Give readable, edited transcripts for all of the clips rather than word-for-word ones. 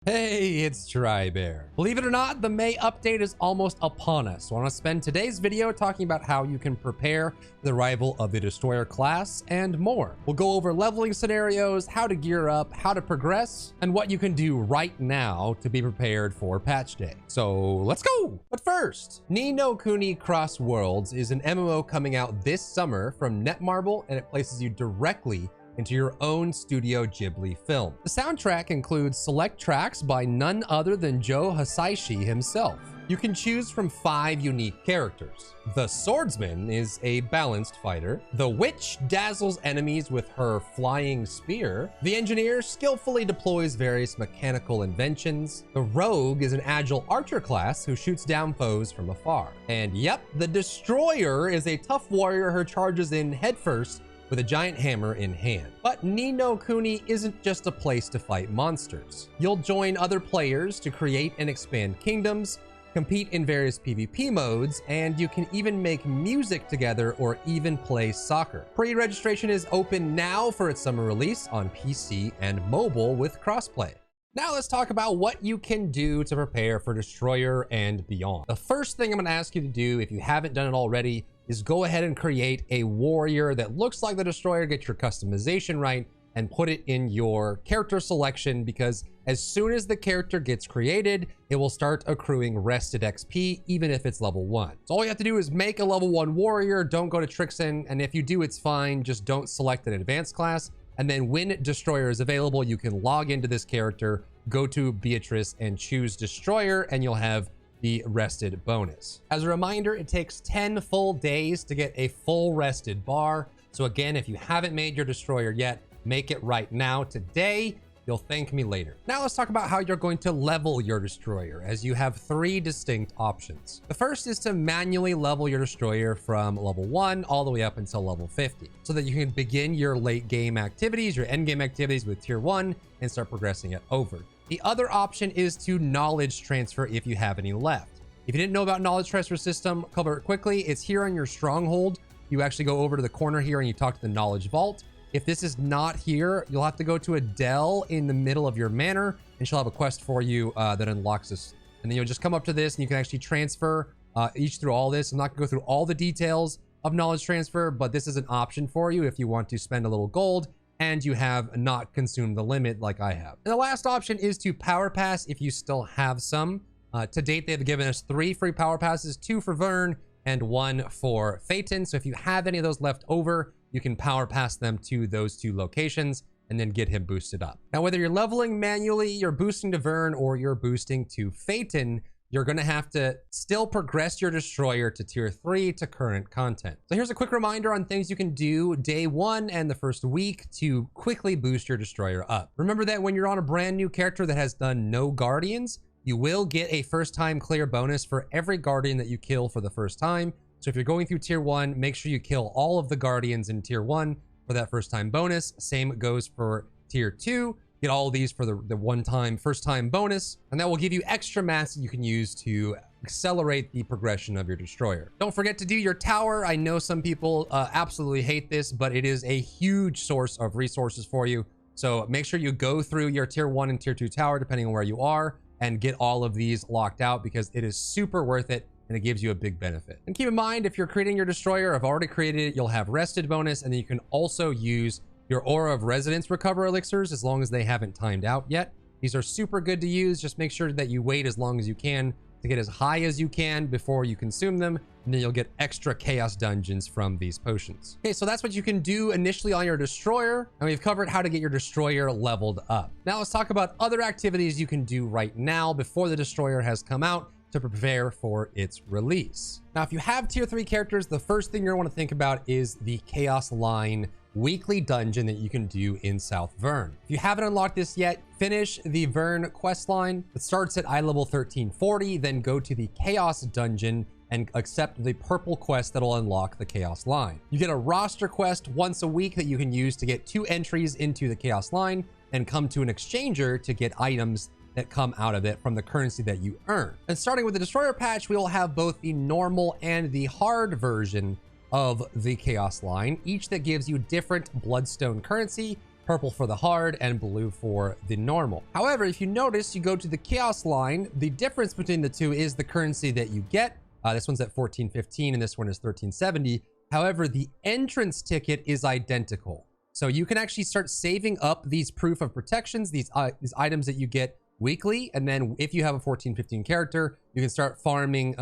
Hey, it's Drybear. Believe it or not, the May update is almost upon us. So I want to spend today's video talking about how you can prepare for the arrival of the Destroyer class and more. We'll go over leveling scenarios, how to gear up, how to progress, and what you can do right now to be prepared for patch day. So let's go! But first, Ni no Kuni Cross Worlds is an MMO coming out this summer from Netmarble, and it places you directly into your own Studio Ghibli film. The soundtrack includes select tracks by none other than Joe Hisaishi himself. You can choose from 5 unique characters. The Swordsman is a balanced fighter. The Witch dazzles enemies with her flying spear. The Engineer skillfully deploys various mechanical inventions. The Rogue is an agile archer class who shoots down foes from afar. And yep, the Destroyer is a tough warrior who charges in headfirst with a giant hammer in hand. But Ni no Kuni isn't just a place to fight monsters. You'll join other players to create and expand kingdoms, compete in various PvP modes, and you can even make music together or even play soccer. Pre-registration is open now for its summer release on PC and mobile with crossplay. Now let's talk about what you can do to prepare for Destroyer and beyond. The first thing I'm going to ask you to do, if you haven't done it already, is go ahead and create a warrior that looks like the Destroyer, get your customization right, and put it in your character selection, because as soon as the character gets created, it will start accruing rested XP, even if it's level 1. So all you have to do is make a level 1 warrior, don't go to Trixen, and if you do, it's fine, just don't select an advanced class. And then when Destroyer is available, you can log into this character, go to Beatrice and choose Destroyer, and you'll have the rested bonus. As a reminder, it takes 10 full days to get a full rested bar. So again, if you haven't made your Destroyer yet, make it right now today. You'll thank me later. Now let's talk about how you're going to level your Destroyer, as you have 3 distinct options. The first is to manually level your Destroyer from level 1 all the way up until level 50, so that you can begin your late game activities, your end game activities with tier 1 and start progressing it over. The other option is to knowledge transfer if you have any left. If you didn't know about knowledge transfer system, cover it quickly. It's here on your stronghold. You actually go over to the corner here and you talk to the knowledge vault. If this is not here, you'll have to go to Adele in the middle of your manor, and she'll have a quest for you that unlocks this. And then you'll just come up to this and you can actually transfer each through all this. I'm not gonna go through all the details of knowledge transfer, but this is an option for you if you want to spend a little gold and you have not consumed the limit like I have. And the last option is to power pass if you still have some. To date, they've given us 3 free power passes, 2 for Vern and 1 for Phaeton. So if you have any of those left over, you can power pass them to those 2 locations and then get him boosted up. Now, whether you're leveling manually, you're boosting to Vern, or you're boosting to Phaeton, you're gonna have to still progress your Destroyer to tier 3 to current content. So here's a quick reminder on things you can do day 1 and the first week to quickly boost your Destroyer up. Remember that when you're on a brand new character that has done no Guardians, you will get a first time clear bonus for every Guardian that you kill for the first time. So if you're going through tier 1, make sure you kill all of the Guardians in tier 1 for that first time bonus. Same goes for tier 2. Get all of these for the one-time, first-time bonus, and that will give you extra mats that you can use to accelerate the progression of your Destroyer. Don't forget to do your tower. I know some people absolutely hate this, but it is a huge source of resources for you. So make sure you go through your tier 1 and tier 2 tower, depending on where you are, and get all of these locked out, because it is super worth it and it gives you a big benefit. And keep in mind, if you're creating your Destroyer, I've already created it, you'll have rested bonus, and then you can also use your Aura of Residence recover elixirs as long as they haven't timed out yet. These are super good to use. Just make sure that you wait as long as you can to get as high as you can before you consume them, and then you'll get extra chaos dungeons from these potions. Okay, so that's what you can do initially on your Destroyer, and we've covered how to get your Destroyer leveled up. Now let's talk about other activities you can do right now before the Destroyer has come out to prepare for its release. Now, if you have tier 3 characters, the first thing you're gonna want to think about is the Chaos Line weekly dungeon that you can do in South Vern. If you haven't unlocked this yet, finish the Vern quest line. It starts at eye level 1340, then go to the Chaos dungeon and accept the purple quest that'll unlock the Chaos Line. You get a roster quest once a week that you can use to get 2 entries into the Chaos Line, and come to an exchanger to get items that come out of it from the currency that you earn. And starting with the Destroyer patch, we will have both the normal and the hard version of the Chaos Line, each that gives you different Bloodstone currency purple for the hard, and blue for the normal. However, if you notice, you go to the chaos line, the difference between the two is the currency that you get. This one's at 1415 and this one is 1370. However, the entrance ticket is identical. So you can actually start saving up these proof of protections, these items that you get weekly. And then if you have a 1415 character, you can start farming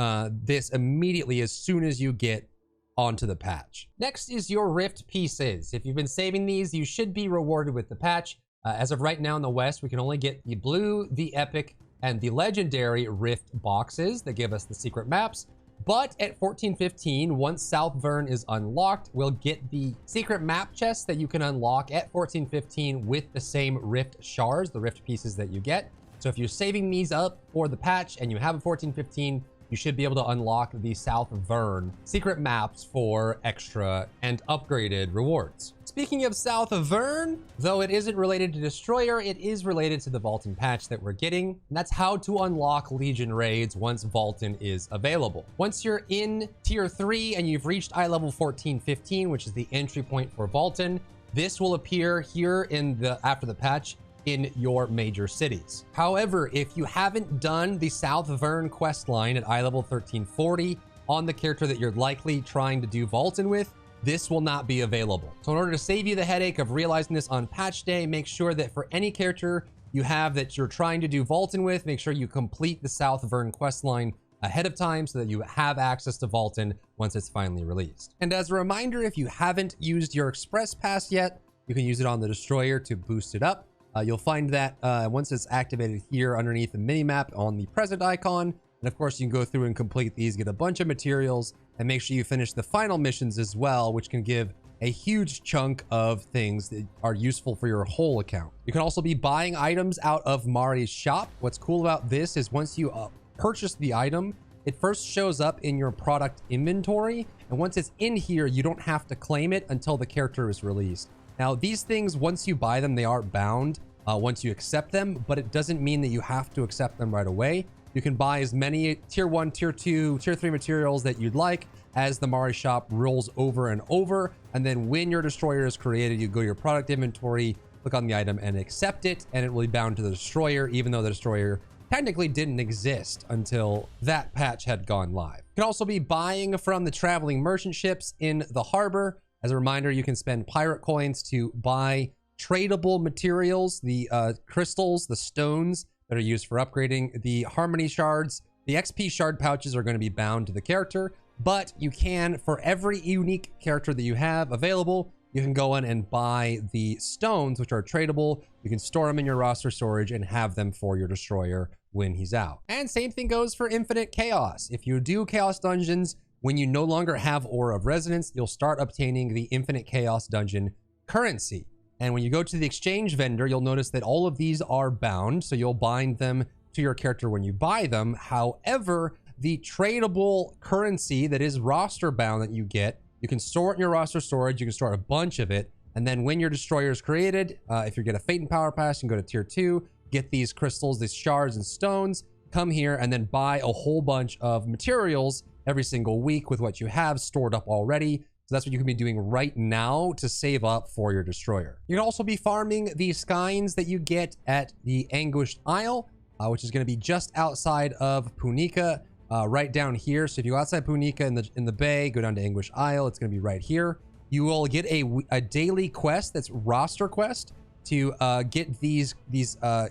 this immediately as soon as you get onto the patch. Next is your rift pieces. If you've been saving these, you should be rewarded with the patch. As of right now in the West, we can only get the blue, the epic, and the legendary rift boxes that give us the secret maps. But at 1415, once South Vern is unlocked, we'll get the secret map chest that you can unlock at 1415 with the same rift shards, the rift pieces that you get. So if you're saving these up for the patch and you have a 1415, you should be able to unlock the South Vern secret maps for extra and upgraded rewards. Speaking of South Vern, though it isn't related to Destroyer, it is related to the Vaulton patch that we're getting. And that's how to unlock Legion raids once Vaulton is available. Once you're in tier 3 and you've reached eye level 1415, which is the entry point for Vaulton, this will appear here in the after the patch in your major cities. However, if you haven't done the South Vern quest line at eye level 1340 on the character that you're likely trying to do Vaulton with, this will not be available. So in order to save you the headache of realizing this on patch day, make sure that for any character you have that you're trying to do Vaulton with, make sure you complete the South Vern quest line ahead of time so that you have access to Vaulton once it's finally released. And as a reminder, if you haven't used your Express Pass yet, you can use it on the Destroyer to boost it up. You'll find that once it's activated here underneath the minimap on the present icon. And of course, you can go through and complete these, get a bunch of materials, and make sure you finish the final missions as well, which can give a huge chunk of things that are useful for your whole account. You can also be buying items out of Mari's shop. What's cool about this is once you purchase the item, it first shows up in your product inventory. And once it's in here, you don't have to claim it until the character is released. Now, these things, once you buy them, they are bound once you accept them, but it doesn't mean that you have to accept them right away. You can buy as many tier 1, tier 2, tier 3 materials that you'd like as the Mari shop rolls over and over. And then when your Destroyer is created, you go to your product inventory, click on the item and accept it, and it will be bound to the Destroyer, even though the Destroyer technically didn't exist until that patch had gone live. You can also be buying from the traveling merchant ships in the harbor. As a reminder, you can spend pirate coins to buy tradable materials, the crystals, the stones that are used for upgrading the harmony shards. The XP shard pouches are going to be bound to the character, but you can, for every unique character that you have available, you can go in and buy the stones, which are tradable. You can store them in your roster storage and have them for your Destroyer when he's out. And same thing goes for Infinite Chaos. If you do Chaos Dungeons, when you no longer have Aura of Resonance, you'll start obtaining the Infinite Chaos Dungeon currency. And when you go to the exchange vendor, you'll notice that all of these are bound, so you'll bind them to your character when you buy them. However, the tradable currency that is roster bound that you get, you can store it in your roster storage. You can store a bunch of it. And then when your Destroyer is created, if you get a Fate and Power Pass, you can go to tier 2, get these crystals, these shards and stones, come here and then buy a whole bunch of materials every single week with what you have stored up already. So that's what you can be doing right now to save up for your Destroyer. You can also be farming the skeins that you get at the Anguished Isle, which is going to be just outside of Punica, right down here. So if you go outside Punica in the bay, go down to Anguished Isle, it's going to be right here. You will get a daily quest that's roster quest to get these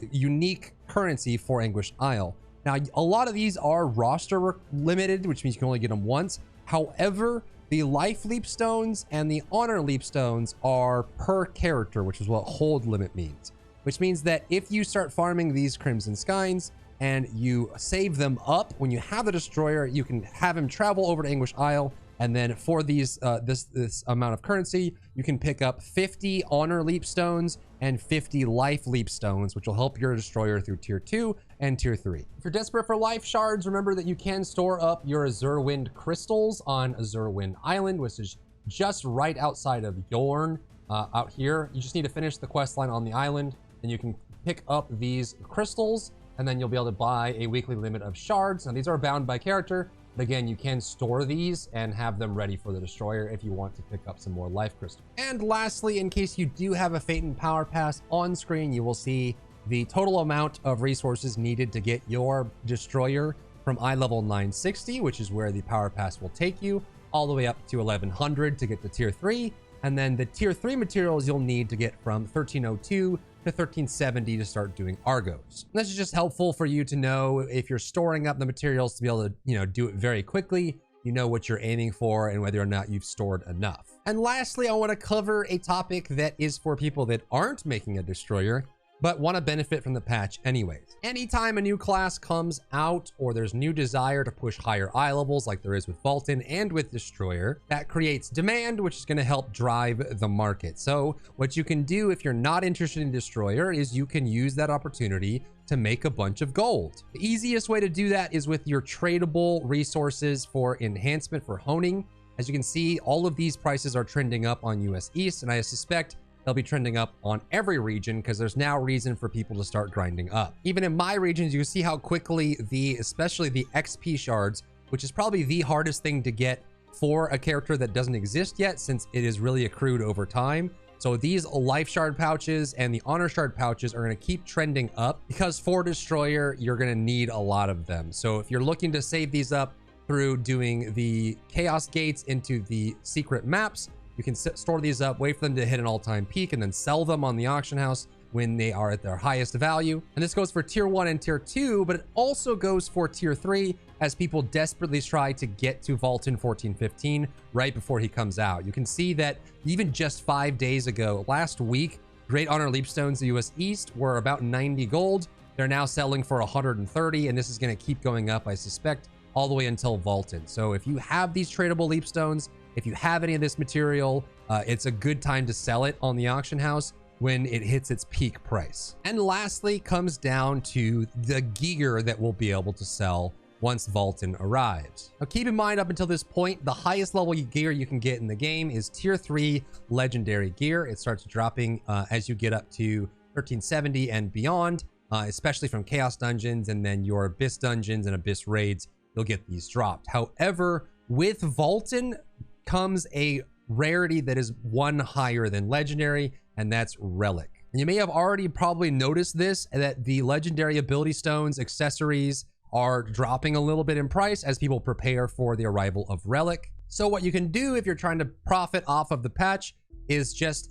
unique currency for Anguished Isle. Now, a lot of these are roster limited, which means you can only get them once. However, the life leap stones and the honor leap stones are per character, which is what hold limit means. Which means that if you start farming these Crimson Skeins and you save them up, when you have the Destroyer, you can have him travel over to Anguished Isle. And then for these this amount of currency, you can pick up 50 honor leap stones and 50 life leap stones, which will help your Destroyer through tier 2 and tier 3. If you're desperate for life shards, remember that you can store up your Azurwind crystals on Azurwind Island, which is just right outside of Yorn out here. You just need to finish the quest line on the island, and you can pick up these crystals, and then you'll be able to buy a weekly limit of shards. Now, these are bound by character. But again, you can store these and have them ready for the destroyer if you want to pick up some more life crystals. And lastly, in case you do have a Phaeton Power Pass on screen, you will see the total amount of resources needed to get your destroyer from eye level 960, which is where the Power Pass will take you, all the way up to 1100 to get to tier 3. And then the tier 3 materials you'll need to get from 1302 to 1370 to start doing Argos. And this is just helpful for you to know if you're storing up the materials to be able to, do it very quickly. You know what you're aiming for and whether or not you've stored enough. And lastly, I want to cover a topic that is for people that aren't making a destroyer, but want to benefit from the patch anyways. Anytime a new class comes out or there's new desire to push higher eye levels like there is with Vulcan and with Destroyer, that creates demand, which is going to help drive the market. So what you can do if you're not interested in Destroyer is you can use that opportunity to make a bunch of gold. The easiest way to do that is with your tradable resources for enhancement for honing. As you can see, all of these prices are trending up on US East, and I suspect they'll be trending up on every region because there's now reason for people to start grinding up. Even in my regions, you see how quickly especially the XP shards, which is probably the hardest thing to get for a character that doesn't exist yet, since it is really accrued over time. So these life shard pouches and the honor shard pouches are going to keep trending up because for Destroyer, you're going to need a lot of them. So if you're looking to save these up through doing the chaos gates into the secret maps, you can store these up, wait for them to hit an all-time peak, and then sell them on the auction house when they are at their highest value. And this goes for tier 1 and tier 2, but it also goes for tier 3 as people desperately try to get to Vulcan 1415 right before he comes out. You can see that even just 5 days ago, last week, Great Honor Leapstones US East were about 90 gold. They're now selling for 130, and this is going to keep going up, I suspect, all the way until Vulcan. So if you have these tradable Leapstones, if you have any of this material, it's a good time to sell it on the auction house when it hits its peak price. And lastly comes down to the gear that we'll be able to sell once Vulcan arrives. Now keep in mind, up until this point, the highest level gear you can get in the game is tier 3 legendary gear. It starts dropping as you get up to 1370 and beyond, especially from Chaos Dungeons and then your Abyss Dungeons and Abyss Raids, you'll get these dropped. However, with Vulcan comes a rarity that is one higher than legendary, and that's Relic. And you may have already probably noticed this, that the legendary ability stones accessories are dropping a little bit in price as people prepare for the arrival of Relic. So what you can do if you're trying to profit off of the patch is just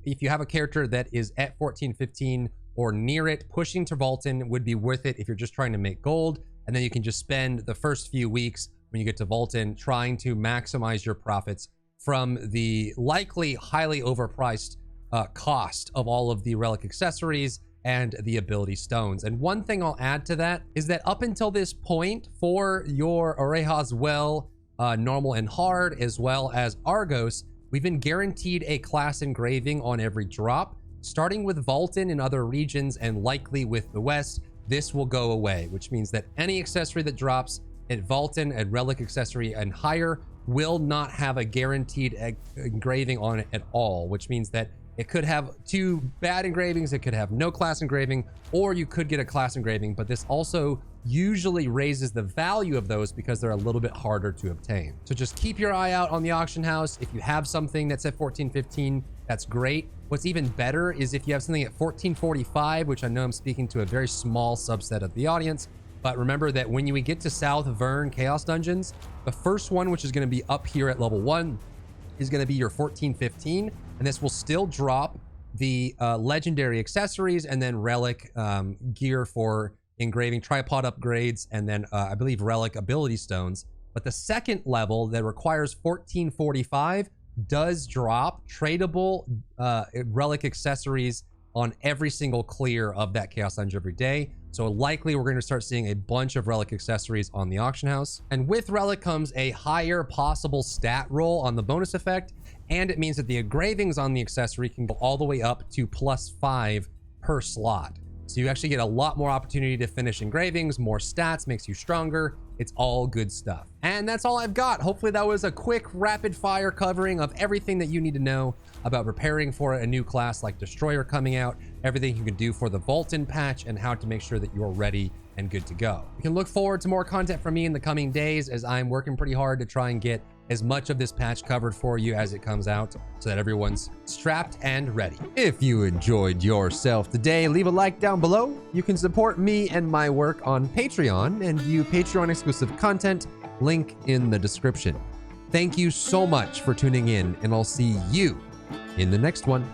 if you have a character that is at 1415 or near it, pushing to Vulcan would be worth it if you're just trying to make gold, and then you can just spend the first few weeks when you get to Vulcan trying to maximize your profits from the likely highly overpriced cost of all of the relic accessories and the ability stones. And one thing I'll add to that is that up until this point, for your Oreja's Well, normal and hard, as well as Argos, we've been guaranteed a class engraving on every drop. Starting with Vulcan in other regions and likely with the West, this will go away, which means that any accessory that drops at Vulcan, at relic accessory and higher, will not have a guaranteed engraving on it at all, which means that it could have 2 bad engravings, it could have no class engraving, or you could get a class engraving, but this also usually raises the value of those because they're a little bit harder to obtain. So just keep your eye out on the auction house. If you have something that's at 1415, that's great. What's even better is if you have something at 1445, which I know I'm speaking to a very small subset of the audience, but remember that when you get to South Vern Chaos Dungeons, the first one, which is going to be up here at level 1, is going to be your 1415, and this will still drop the legendary accessories and then relic gear for engraving, tripod upgrades, and then I believe relic ability stones. But the second level that requires 1445 does drop tradable relic accessories on every single clear of that Chaos Dungeon every day. So likely we're going to start seeing a bunch of relic accessories on the auction house. And with relic comes a higher possible stat roll on the bonus effect. And it means that the engravings on the accessory can go all the way up to +5 per slot. So you actually get a lot more opportunity to finish engravings, more stats, makes you stronger. It's all good stuff. And that's all I've got. Hopefully that was a quick rapid fire covering of everything that you need to know about preparing for a new class like Destroyer coming out, everything you can do for the Vulcan patch, and how to make sure that you're ready and good to go. You can look forward to more content from me in the coming days, as I'm working pretty hard to try and get as much of this patch covered for you as it comes out, so that everyone's strapped and ready. If you enjoyed yourself today, leave a like down below. You can support me and my work on Patreon and view Patreon exclusive content, link in the description. Thank you so much for tuning in, and I'll see you in the next one.